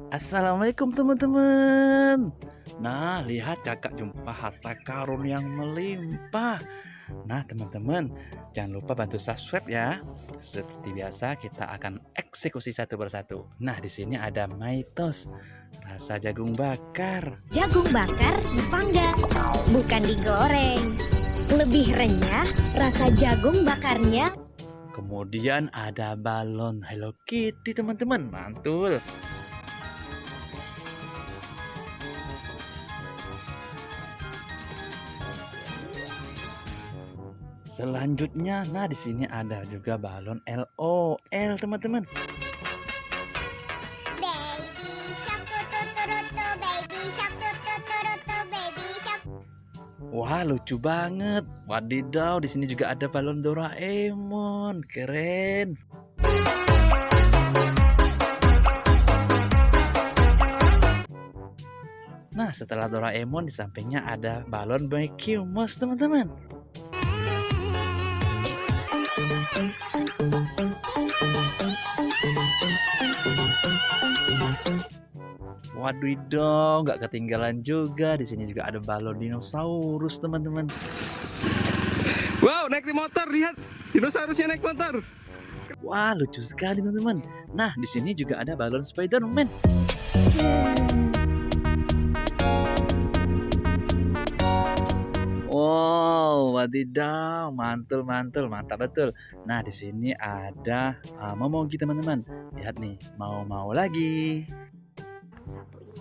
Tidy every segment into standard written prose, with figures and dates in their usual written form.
Assalamualaikum teman-teman. Nah, lihat kakak jumpa harta karun yang melimpah. Nah, teman-teman, jangan lupa bantu subscribe ya. Seperti biasa, kita akan eksekusi satu persatu. Nah, di sini ada Maitos, rasa jagung bakar. Jagung bakar dipanggang, bukan digoreng. Lebih renyah, rasa jagung bakarnya. Kemudian ada balon Hello Kitty, teman-teman. Mantul. Selanjutnya, nah di sini ada juga balon LOL, teman-teman. Baby shark tuturutu, baby shark tuturutu, baby shark. Wah, lucu banget. Wadidaw, di sini juga ada balon Doraemon. Keren. Nah, setelah Doraemon di sampingnya ada balon Mickey Mouse, teman-teman. Wadidaw, nggak ketinggalan juga. Di sini juga ada balon dinosaurus, teman-teman. Wow, naik di motor, lihat dinosaurusnya naik motor. Wah, lucu sekali, teman-teman. Nah, di sini juga ada balon Spider-Man. Wow, wadidaw, mantul, mantap betul. Nah, di sini ada Momogi, teman-teman. Lihat nih, mau lagi. Satu ini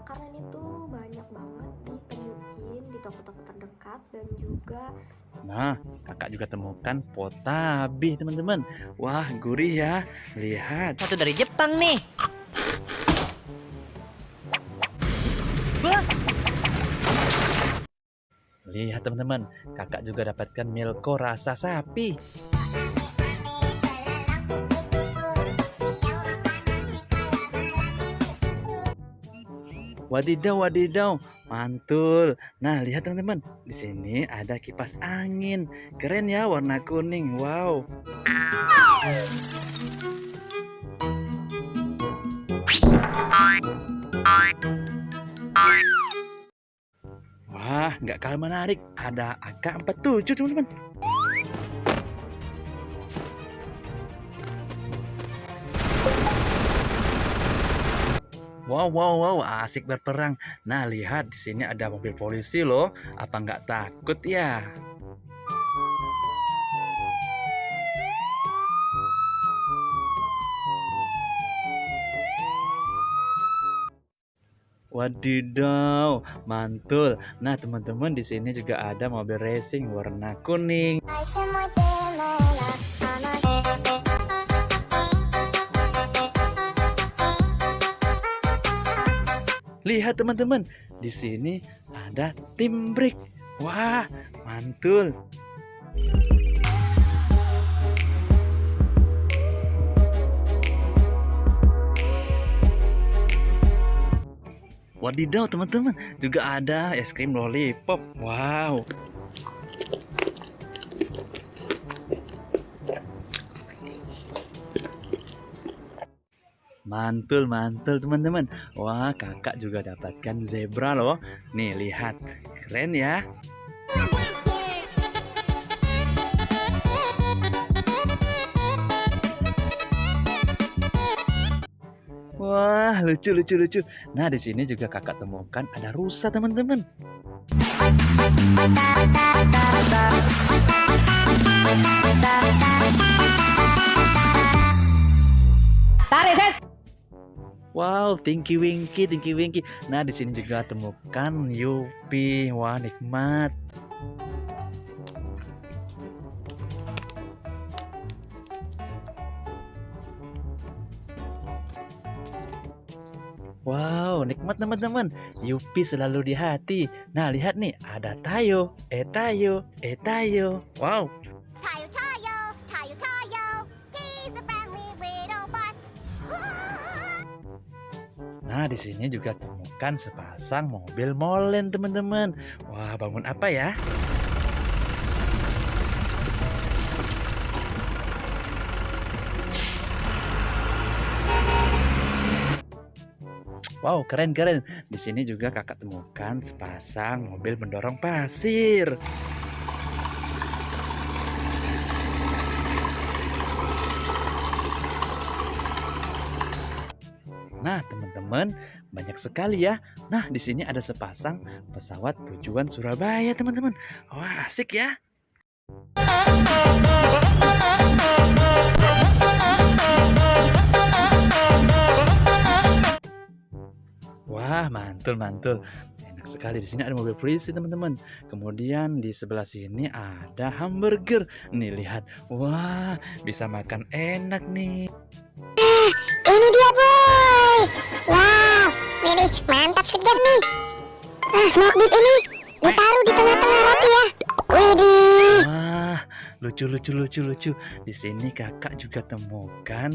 karena ini tuh banyak banget ditemuin di toko-toko terdekat dan juga Nah, kakak juga temukan Potabi, teman-teman. Wah, gurih ya. Lihat. Satu dari Jepang nih. Wah, Lihat, teman-teman. Kakak juga dapatkan Milko rasa sapi. Wadidaw, mantul. Nah, lihat teman-teman, di sini ada kipas angin. Keren ya, warna kuning. Wow. Wah, nggak kalah menarik. Ada AK-47, teman-teman. Wow, asik berperang. Nah, lihat di sini ada mobil polisi loh. Apa nggak takut ya? Wadidaw, mantul. Nah, teman-teman, di sini juga ada mobil racing warna kuning. Lihat teman-teman, di sini ada tim break. Wah, mantul. Wadidaw teman-teman, juga ada es krim lollipop. Wow. Mantul teman-teman. Wah, kakak juga dapatkan zebra loh. Nih, lihat. Keren ya. Wah, lucu. Nah, di sini juga kakak temukan ada rusa, teman-teman. tarik ses. Wow, Tinky Winky. Nah, di sini juga temukan Yupi. Wah, nikmat. Wow, nikmat teman-teman. Yupi selalu di hati. Nah, lihat nih, ada Tayo. Tayo. Wow. Tayo, Tayo, Tayo, Tayo. He's a friendly little bus. Nah, di sini juga temukan sepasang mobil molen, teman-teman. Wah, bangun apa ya? Wow, keren-keren. Di sini juga kakak temukan sepasang mobil mendorong pasir. Nah, teman-teman, banyak sekali ya. Nah, di sini ada sepasang pesawat tujuan Surabaya, teman-teman. Wah, asik ya. Wah, mantul. Enak sekali. Di sini ada mobil polisi, teman-teman. Kemudian di sebelah sini ada hamburger. Nih, lihat. Wah, bisa makan enak nih. Ini dia boy. Wow, ini mantap sekejap nih. Smoke beef ini ditaruh di tengah-tengah roti ya. Widih. Wah, lucu. Di sini kakak juga temukan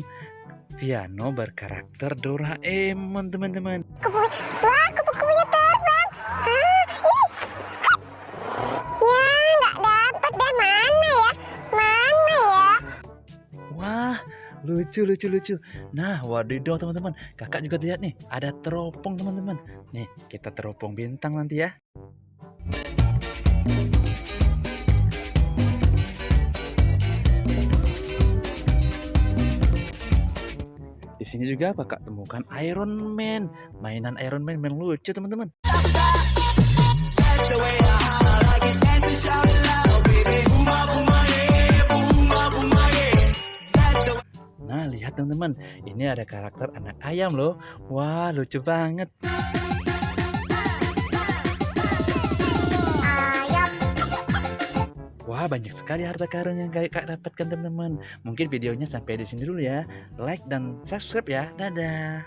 piano berkarakter Doraemon, teman-teman. Wah, kupu-kupunya terbang. Ini. Ya, nggak dapet deh. Mana ya? Wah, lucu. Nah, wadidaw, teman-teman. Kakak juga lihat nih, ada teropong, teman-teman. Nih, kita teropong bintang nanti ya. Di sini juga kakak temukan Iron Man. Mainan Iron Man yang lucu, teman-teman. Nah, lihat teman-teman. Ini ada karakter anak ayam loh. Wah, lucu banget. Wah, banyak sekali harta karun yang kak dapatkan, teman-teman. Mungkin videonya sampai di sini dulu ya. Like dan subscribe ya. Dadah.